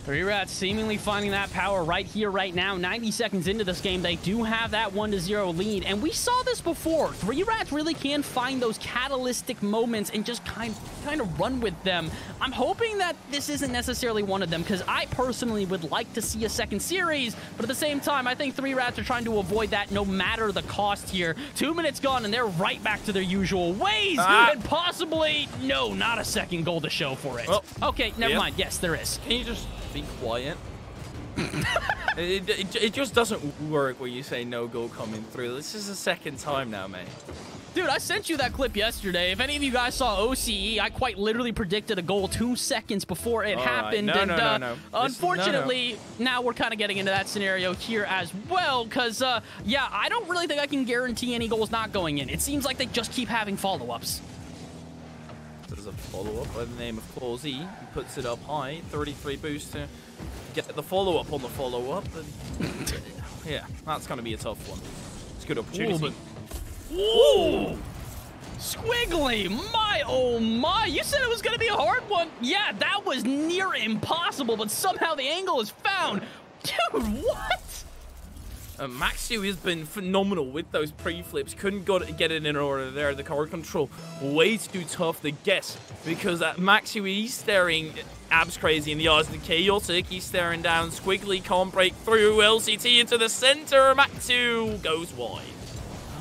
3 Rats seemingly finding that power right here, right now. 90 seconds into this game, they do have that 1-0 lead, and we saw this before. 3 Rats really can find those catalytic moments and just kind of run with them. I'm hoping that this isn't necessarily one of them, because I personally would like to see a second series, but at the same time, I think 3 Rats are trying to avoid that no matter the cost here. 2 minutes gone, and they're right back to their usual ways, and possibly, no, not a second goal to show for it. Okay, never mind. Yes, there is. Can you just be quiet? it just doesn't work when you say no goal coming through. This is the second time now, mate. Dude, I sent you that clip yesterday. If any of you guys saw OCE, I quite literally predicted a goal 2 seconds before it happened. No. Unfortunately, now we're kind of getting into that scenario here as well, because, yeah, I don't really think I can guarantee any goals not going in. It seems like they just keep having follow-ups. There's a follow-up by the name of Clawzy. He puts it up high. 33 boost to get the follow-up on the follow-up. Yeah, that's going to be a tough one. It's a good opportunity. Whoa! Squiggly! My, oh my! You said it was going to be a hard one. Yeah, that was near impossible, but somehow the angle is found. Dude, what? Maxiu has been phenomenal with those pre-flips. Couldn't get it in order there. The card control way too tough to guess, because Maxiu, he's staring abs crazy in the eyes of the chaotic. He's staring down. Squiggly can't break through. LCT into the center. Maxiu goes wide.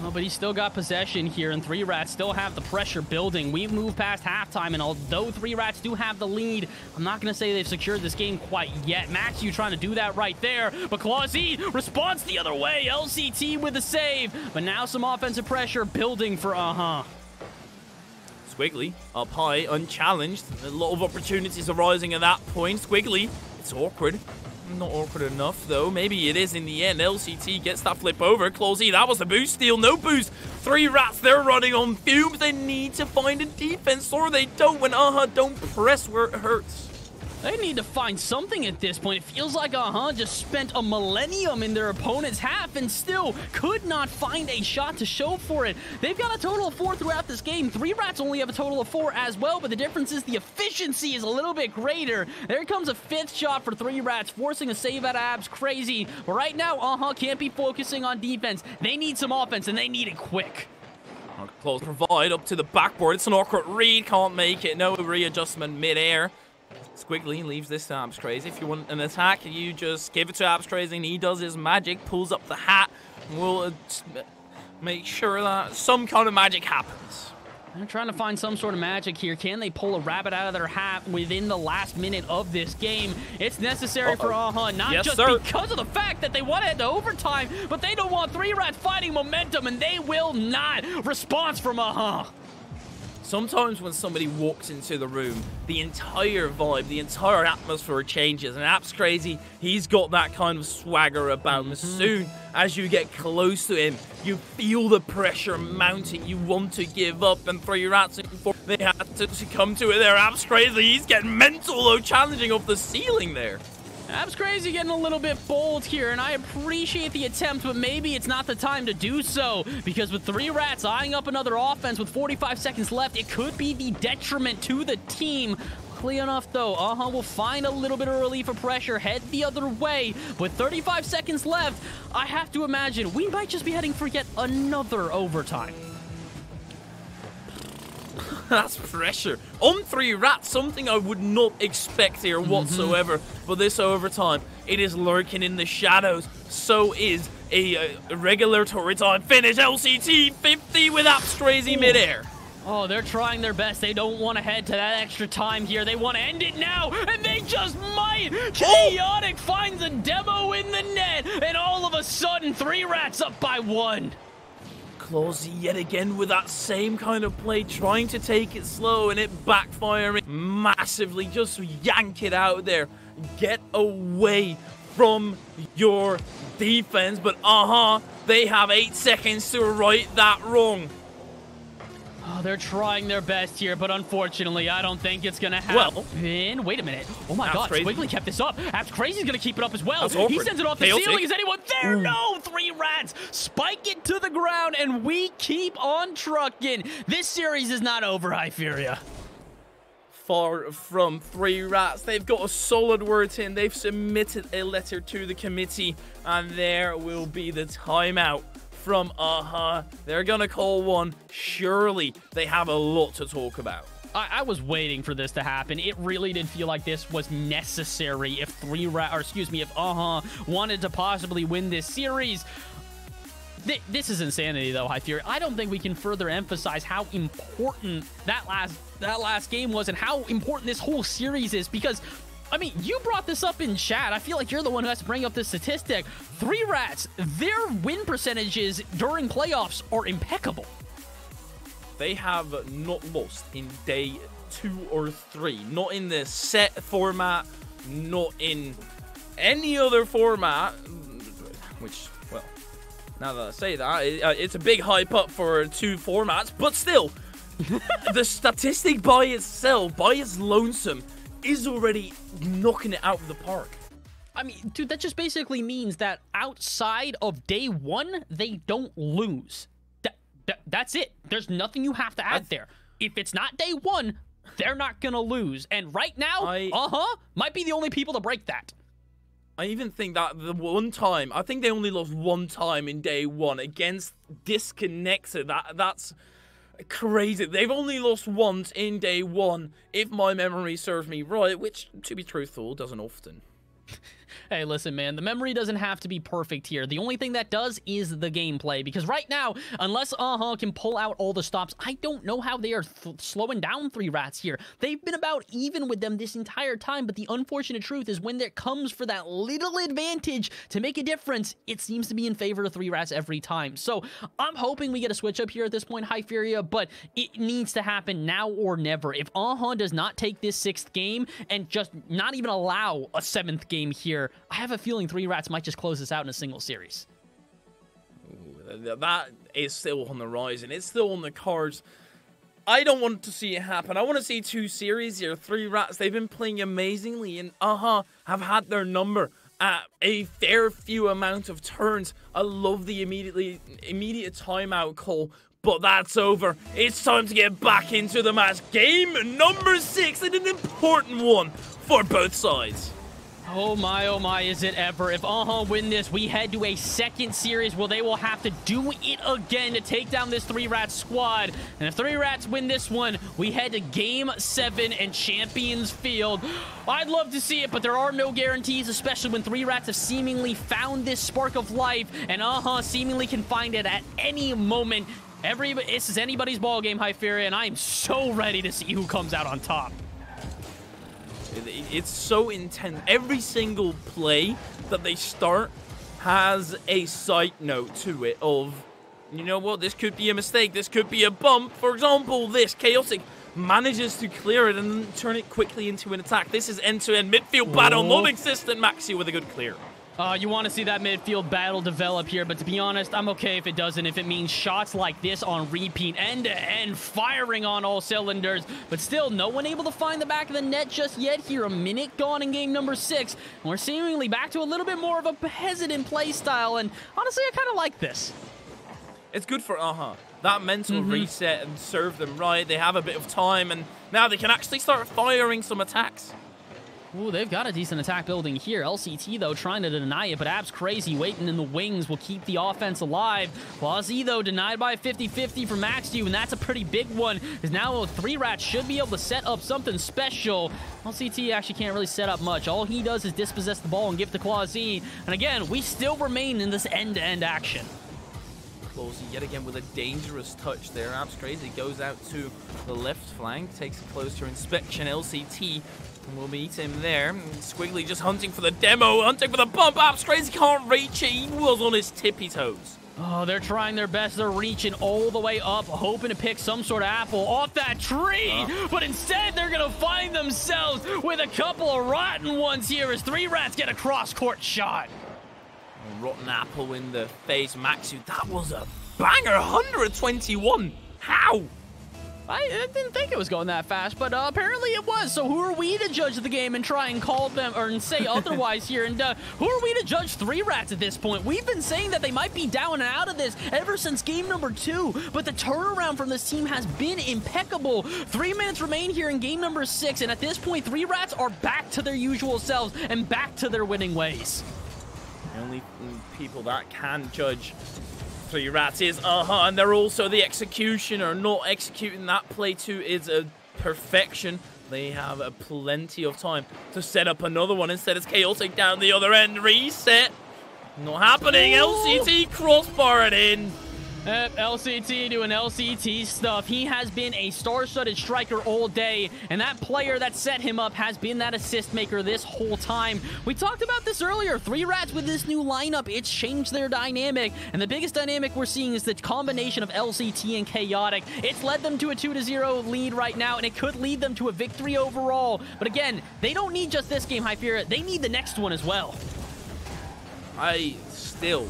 Oh, but he's still got possession here, and 3 Rats still have the pressure building. We've moved past halftime, and although 3 Rats do have the lead, I'm not going to say they've secured this game quite yet. Maxiu trying to do that right there, but Clawzy responds the other way. LCT with a save, but now some offensive pressure building for Squiggly up high, unchallenged. A lot of opportunities arising at that point. Squiggly, it's awkward. Not awkward enough, though. Maybe it is in the end. LCT gets that flip over. Clawsy, that was the boost steal. No boost. 3 rats, they're running on fumes. They need to find a defense, or they don't when don't press where it hurts. They need to find something at this point. It feels like just spent a millennium in their opponent's half and still could not find a shot to show for it. They've got a total of 4 throughout this game. 3 rats only have a total of 4 as well, but the difference is the efficiency is a little bit greater. There comes a 5th shot for 3 rats, forcing a save out of Abs Crazy. But right now, can't be focusing on defense. They need some offense, and they need it quick. Close provide up to the backboard. It's an awkward read. Can't make it. No readjustment mid-air. Squiggly leaves this to Abs Crazy. If you want an attack, you just give it to Abs Crazy, and he does his magic, pulls up the hat, and will make sure that some kind of magic happens. They're trying to find some sort of magic here. Can they pull a rabbit out of their hat within the last minute of this game? It's necessary for not just because of the fact that they want to head to overtime, but they don't want 3 rats fighting momentum, and they will not. Response from Sometimes when somebody walks into the room, the entire vibe, the entire atmosphere changes. And Abs Crazy, he's got that kind of swagger about him. As soon as you get close to him, you feel the pressure mounting. You want to give up, and 3 rats before they had to come to it there. Abs Crazy, he's getting mental though, challenging off the ceiling there. Abs Crazy getting a little bit bold here, and I appreciate the attempt, but maybe it's not the time to do so, because with 3 rats eyeing up another offense with 45 seconds left, it could be the detriment to the team. Luckily enough, though, will find a little bit of relief of pressure, head the other way. With 35 seconds left, I have to imagine we might just be heading for yet another overtime. That's pressure. On 3 rats, something I would not expect here whatsoever. But this overtime, it is lurking in the shadows. So is a regulatory time finish. LCT 50 with Abs Crazy midair. Oh, they're trying their best. They don't want to head to that extra time here. They want to end it now, and they just might. Chaotic finds a demo in the net, and all of a sudden, 3 rats up by 1. Clawsy yet again with that same kind of play, trying to take it slow and it backfiring massively. Just yank it out there. Get away from your defense. But they have 8 seconds to right that wrong. Oh, they're trying their best here, but unfortunately, I don't think it's going to happen. Well, wait a minute. Oh my God, Squiggly kept this up. Abs Crazy's going to keep it up as well. He sends it off the ceiling. Is anyone there? No, 3 rats. Spike it to the ground, and we keep on trucking. This series is not over, Hyperia. Far from 3 rats. They've got a solid word in. They've submitted a letter to the committee, and there will be the timeout from They're gonna call one. Surely they have a lot to talk about. I was waiting for this to happen. It really did feel like this was necessary if if wanted to possibly win this series. This is insanity, though, Hyperia. I don't think we can further emphasize how important that last game was and how important this whole series is, because I mean, you brought this up in chat. I feel like you're the one who has to bring up this statistic. 3 rats, their win percentages during playoffs are impeccable. They have not lost in day 2 or 3. Not in the set format, not in any other format. Which, well, now that I say that, it's a big hype up for 2 formats. But still, the statistic by itself, by its lonesome, is already knocking it out of the park. I mean, dude, that just basically means that outside of day 1, they don't lose. That's it. There's nothing you have to add there. If it's not day 1, they're not gonna lose. And right now, might be the only people to break that. I even think that the one time, I think they only lost 1 time in day 1 against Disconnected. That's crazy. They've only lost once in day 1, if my memory serves me right, which, to be truthful, doesn't often. Hey, listen, man, the memory doesn't have to be perfect here. The only thing that does is the gameplay, because right now, unless can pull out all the stops, I don't know how they are slowing down 3 rats here. They've been about even with them this entire time, but the unfortunate truth is when there comes for that little advantage to make a difference, it seems to be in favor of 3 rats every time. So I'm hoping we get a switch up here at this point, Hyperia, but it needs to happen now or never. If does not take this 6th game and just not even allow a 7th game here, here, I have a feeling 3 Rats might just close this out in a single series. Ooh, that is still on the rise, and it's still on the cards. I don't want to see it happen. I want to see 2 series here. 3 Rats, they've been playing amazingly, and have had their number at a fair few amount of turns. I love the immediate timeout call, but that's over. It's time to get back into the match. Game number 6, and an important one for both sides. Oh my, is it ever. If win this, we head to a second series where they will have to do it again to take down this 3 Rats squad. And if 3 Rats win this one, we head to Game 7 and Champions Field. I'd love to see it, but there are no guarantees, especially when 3 Rats have seemingly found this spark of life, and seemingly can find it at any moment. This is anybody's ball game, Hypheria, and I am so ready to see who comes out on top. It's so intense. Every single play that they start has a side note to it of, you know what, this could be a mistake, this could be a bump. For example, this Chaotic manages to clear it and then turn it quickly into an attack. This is end-to-end midfield battle, non-existent. Maxi with a good clear. You want to see that midfield battle develop here, but to be honest, I'm okay if it doesn't, if it means shots like this on repeat, end-to-end, firing on all cylinders, but still, no one able to find the back of the net just yet here. A minute gone in game number 6, and we're seemingly back to a little bit more of a hesitant play style, and honestly, I kind of like this. It's good for that mental reset and serve them right. They have a bit of time, and now they can actually start firing some attacks. Ooh, they've got a decent attack building here. LCT, though, trying to deny it, but Ab's crazy. Waiting in the wings will keep the offense alive. Quasi, though, denied by 50-50 from Maxu, and that's a pretty big one, because now 3 Rats should be able to set up something special. LCT actually can't really set up much. All he does is dispossess the ball and give it to Quasi. And again, we still remain in this end-to-end action. Quasi yet again with a dangerous touch there. Ab's crazy goes out to the left flank, takes a closer inspection. LCT will meet him there. Squiggly just hunting for the demo, hunting for the bump. Ab's crazy can't reach it. He was on his tippy toes. Oh, they're trying their best. They're reaching all the way up, hoping to pick some sort of apple off that tree. But instead, they're going to find themselves with a couple of rotten ones here as 3 Rats get a cross-court shot. A rotten apple in the face. Maxu, that was a banger. 121. How? I didn't think it was going that fast, but apparently it was. So who are we to judge the game and try and call them or say otherwise here? And who are we to judge 3 Rats at this point? We've been saying that they might be down and out of this ever since game number 2, but the turnaround from this team has been impeccable. 3 minutes remain here in game number 6, and at this point, 3 Rats are back to their usual selves and back to their winning ways. The only people that can judge 3 Rats is and they're also the executioner. Not executing that play too is a perfection. They have plenty of time to set up another one. Instead, it's Chaotic down the other end. Reset. Not happening. LCT crossbar it in. LCT doing LCT stuff. He has been a star-studded striker all day, and that player that set him up has been that assist maker this whole time. We talked about this earlier. 3 Rats with this new lineup, it's changed their dynamic, and the biggest dynamic we're seeing is the combination of LCT and Chaotic. It's led them to a 2-0 lead right now, and it could lead them to a victory overall. But again, they don't need just this game, Hypheria. They need the next one as well. I still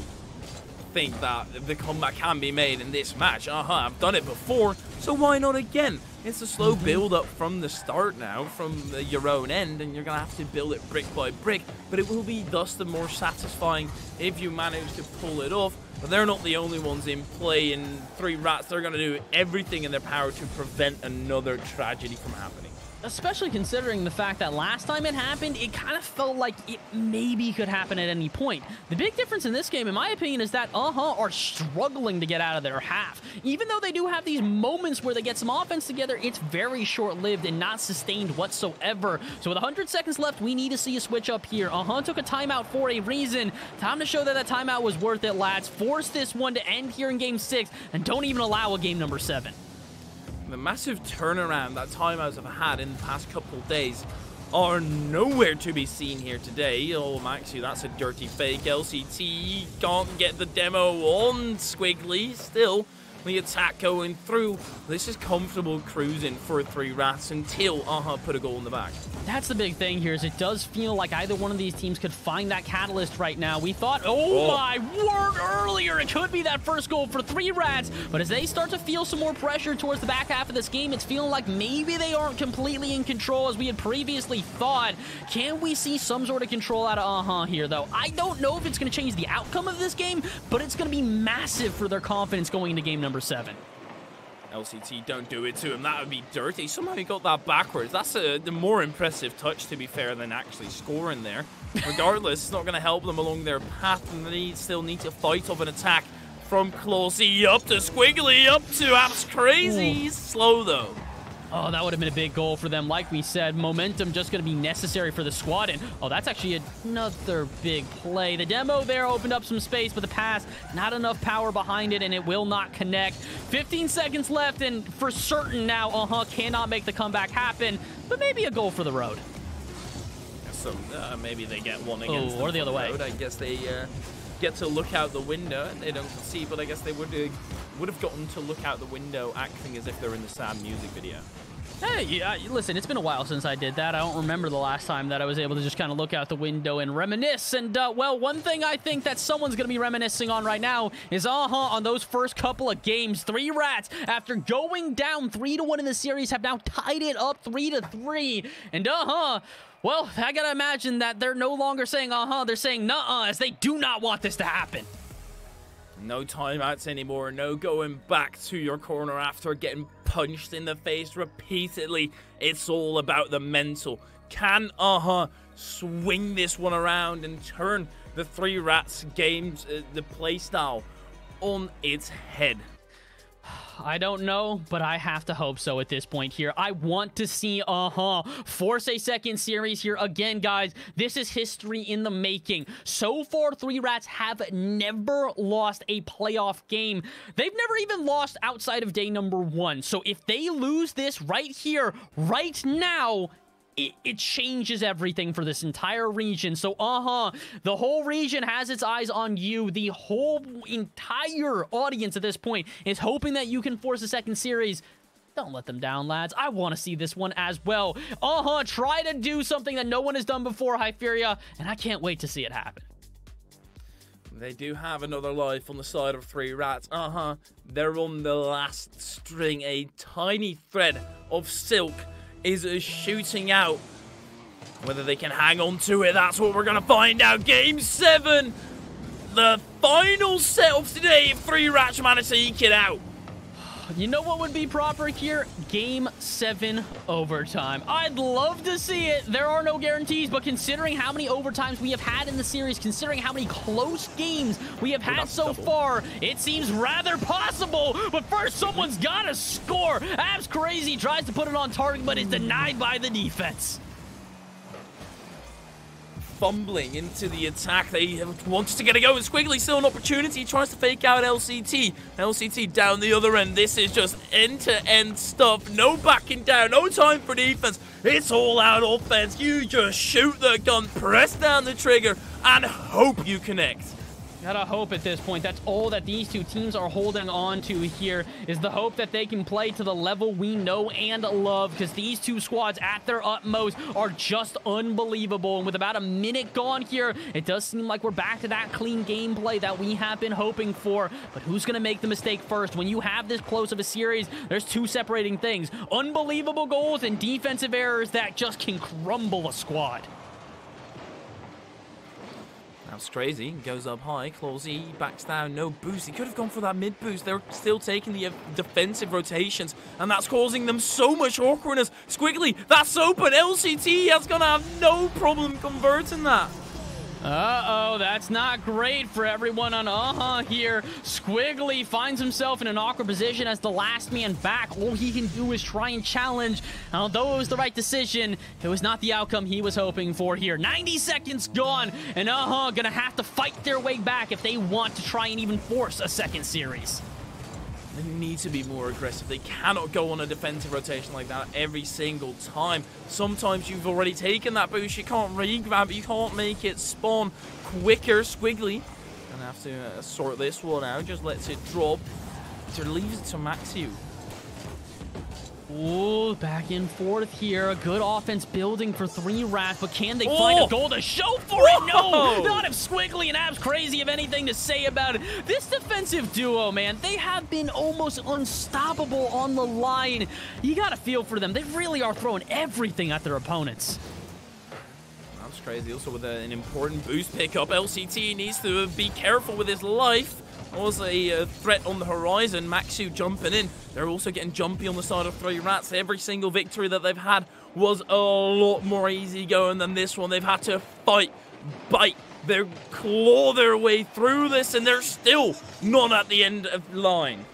think that the comeback can be made in this match. I've done it before, so why not again? It's a slow build up from the start now, from your own end, and you're gonna have to build it brick by brick, but it will be thus the more satisfying if you manage to pull it off. But they're not the only ones in play, and 3 Rats, they're gonna do everything in their power to prevent another tragedy from happening. Especially considering the fact that last time it happened, it kind of felt like it maybe could happen at any point. The big difference in this game, in my opinion, is that are struggling to get out of their half. Even though they do have these moments where they get some offense together, it's very short-lived and not sustained whatsoever. So with 100 seconds left, we need to see a switch up here. Took a timeout for a reason. Time to show that that timeout was worth it, lads. Force this one to end here in game 6, and don't even allow a game number 7. The massive turnaround that timeouts have had in the past couple of days are nowhere to be seen here today. Oh, Maxu, that's a dirty fake. LCT can't get the demo on Squiggly. Still, the attack going through. This is comfortable cruising for 3 rats until put a goal in the back. That's the big thing here, is it does feel like either one of these teams could find that catalyst right now. We thought, oh my word, earlier it could be that first goal for 3 rats, but as they start to feel some more pressure towards the back half of this game, it's feeling like maybe they aren't completely in control as we had previously thought. Can we see some sort of control out of here, though? I don't know if it's going to change the outcome of this game, but it's going to be massive for their confidence going into game number 7. LCT, don't do it to him. That would be dirty. Somehow he got that backwards. That's the more impressive touch, to be fair, than actually scoring there. Regardless, it's not going to help them along their path, and they still need to fight off an attack from Clausey up to Squiggly, up to Apps Crazy. He's slow, though. Oh, that would have been a big goal for them. Like we said, momentum just going to be necessary for the squad. And, oh, that's actually another big play. The demo there opened up some space, but the pass, not enough power behind it, and it will not connect. 15 seconds left, and for certain now, cannot make the comeback happen. But maybe a goal for the road. So maybe they get one against or the other way. I guess they get to look out the window, and they don't see, but I guess they would have gotten to look out the window acting as if they're in the sad music video. Hey, yeah, listen, it's been a while since I did that. I don't remember the last time that I was able to just kind of look out the window and reminisce. And, well, one thing I think that someone's going to be reminiscing on right now is, on those first couple of games. 3 rats, after going down 3-1 in the series, have now tied it up 3-3. And, well, I got to imagine that they're no longer saying, they're saying, nuh-uh, as they do not want this to happen. No timeouts anymore, no going back to your corner after getting punched in the face repeatedly. It's all about the mental. Can swing this one around and turn the 3 rats games, the playstyle, on its head? I don't know, but I have to hope so at this point here. I want to see, force a second series here. Again, guys, this is history in the making. So far, 3 rats have never lost a playoff game. They've never even lost outside of day number 1. So if they lose this right here, right now, it changes everything for this entire region. So, the whole region has its eyes on you. The whole entire audience at this point is hoping that you can force a second series. Don't let them down, lads. I want to see this one as well. Try to do something that no one has done before, Hyperia, and I can't wait to see it happen. They do have another life on the side of 3 rats. They're on the last string. A tiny thread of silk is shooting out. Whether they can hang on to it, that's what we're going to find out. Game 7, the final set of today. 3 rats managed to eke it out. You know what would be proper here? Game 7 overtime. I'd love to see it. There are no guarantees, but considering how many overtimes we have had in the series, considering how many close games we have had so far, it seems rather possible. But first, someone's got to score. Apps Crazy tries to put it on target, but is denied by the defense. Fumbling into the attack. They wanted to get a go, and Squiggly still an opportunity. Tries to fake out LCT. LCT down the other end. This is just end-to-end stuff. No backing down. No time for defense. It's all out offense. You just shoot the gun, press down the trigger, and hope you connect. Gotta hope at this point. That's all that these two teams are holding on to here, is the hope that they can play to the level we know and love, because these two squads at their utmost are just unbelievable. And with about a minute gone here, it does seem like we're back to that clean gameplay that we have been hoping for. But who's gonna make the mistake first? When you have this close of a series, there's 2 separating things: unbelievable goals and defensive errors that just can crumble a squad. That's crazy. Goes up high. Clausey backs down. No boost. He could have gone for that mid boost. They're still taking the defensive rotations, and that's causing them so much awkwardness. Squiggly, that's open. LCT is going to have no problem converting that. Uh-oh, that's not great for everyone on here. Squiggly finds himself in an awkward position as the last man back. All he can do is try and challenge. Although it was the right decision, it was not the outcome he was hoping for here. 90 seconds gone, and gonna have to fight their way back if they want to try and even force a second series. They need to be more aggressive. They cannot go on a defensive rotation like that every single time. Sometimes you've already taken that boost. You can't re-grab it. You can't make it spawn quicker. Squiggly gonna have to sort this one out. Just lets it drop. Victor leaves it to Maxu. Ooh, back and forth here. A good offense building for 3 Rats, but can they find a goal to show for it? No! Not if Squiggly and Abs Crazy have anything to say about it. This defensive duo, man, they have been almost unstoppable on the line. You gotta feel for them. They really are throwing everything at their opponents. That's crazy. Also with an important boost pickup, LCT needs to be careful with his life. Was a threat on the horizon. Maxu jumping in. They're also getting jumpy on the side of 3 Rats. Every single victory that they've had was a lot more easy going than this one. They've had to fight, bite, claw their way through this, and they're still not at the end of the line.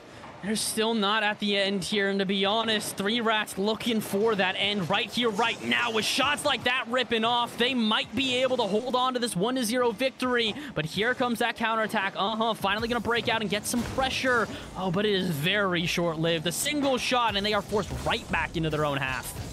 They're still not at the end here, and to be honest, 3 Rats looking for that end right here, right now. With shots like that ripping off, they might be able to hold on to this 1-0 victory. But here comes that counterattack. Finally gonna break out and get some pressure. Oh, but it is very short-lived. A single shot, and they are forced right back into their own half.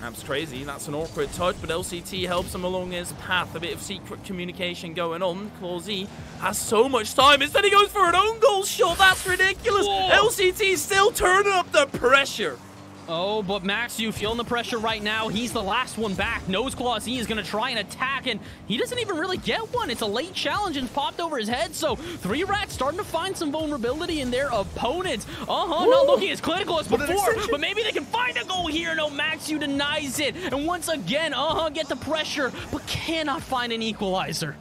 That's crazy. That's an awkward touch, but LCT helps him along his path. A bit of secret communication going on. Clawzy has so much time. Instead, he goes for an own goal shot. That's ridiculous. Whoa. LCT still turning up the pressure. Oh, but Maxu feeling the pressure right now. He's the last one back. Knows Clawzy is going to try and attack, and he doesn't even really get one. It's a late challenge and popped over his head, so 3 Rats starting to find some vulnerability in their opponents. Not looking as clinical as before, but maybe they can find a goal here. No, Maxu denies it, and once again, get the pressure, but cannot find an equalizer.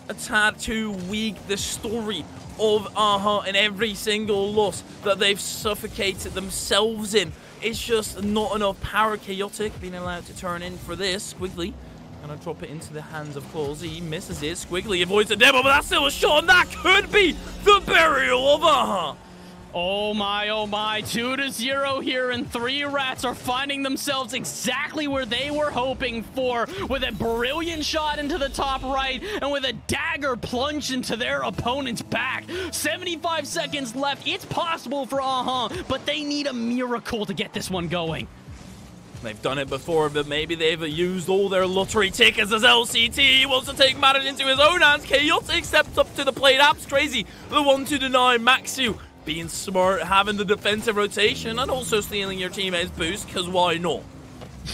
A tad too weak. The story of and every single loss that they've suffocated themselves in. It's just not enough power. Chaotic being allowed to turn in for this. Squiggly gonna drop it into the hands of Clawzy. He misses it. Squiggly avoids the demo, but that's still a shot, and that could be the burial of Oh my, 2-0 here, and 3 Rats are finding themselves exactly where they were hoping for, with a brilliant shot into the top right, and with a dagger plunge into their opponent's back. 75 seconds left. It's possible for but they need a miracle to get this one going. They've done it before, but maybe they've used all their lottery tickets as LCT wants to take matters into his own hands. Chaotic steps up to the plate. Abs Crazy, the one to deny. Maxu being smart, having the defensive rotation, and also stealing your teammate's boost, because why not?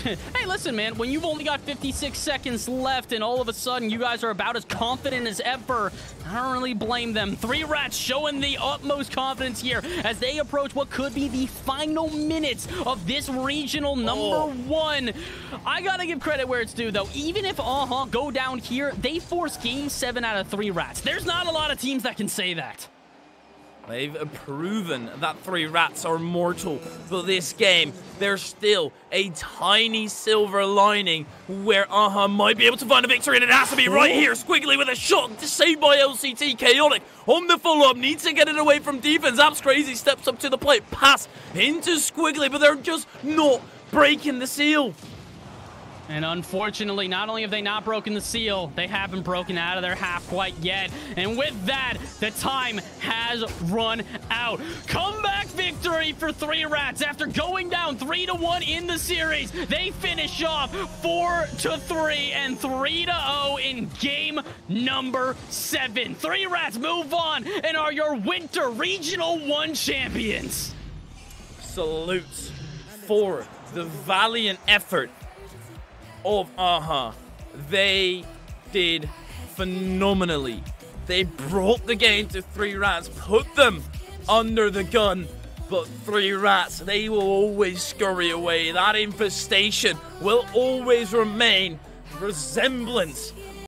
Hey, listen, man, when you've only got 56 seconds left and all of a sudden you guys are about as confident as ever, I don't really blame them. 3 Rats showing the utmost confidence here as they approach what could be the final minutes of this regional number 1. I gotta give credit where it's due, though. Even if go down here, they force game 7 out of 3 Rats. There's not a lot of teams that can say that. They've proven that 3 Rats are mortal, but this game, there's still a tiny silver lining where might be able to find a victory, and it has to be right here. Squiggly with a shot saved by LCT. Chaotic on the follow-up, needs to get it away from defense. Abs Crazy steps up to the plate, pass into Squiggly, but they're just not breaking the seal. And unfortunately, not only have they not broken the seal, they haven't broken out of their half quite yet. And with that, the time has run out. Comeback victory for 3 Rats after going down 3-1 in the series. They finish off 4-3 and 3-0 in game number 7. 3 Rats move on and are your Winter Regional 1 champions. Salutes for the valiant effort of They did phenomenally. They brought the game to 3 Rats, put them under the gun, but 3 Rats, they will always scurry away. That infestation will always remain. Resemblance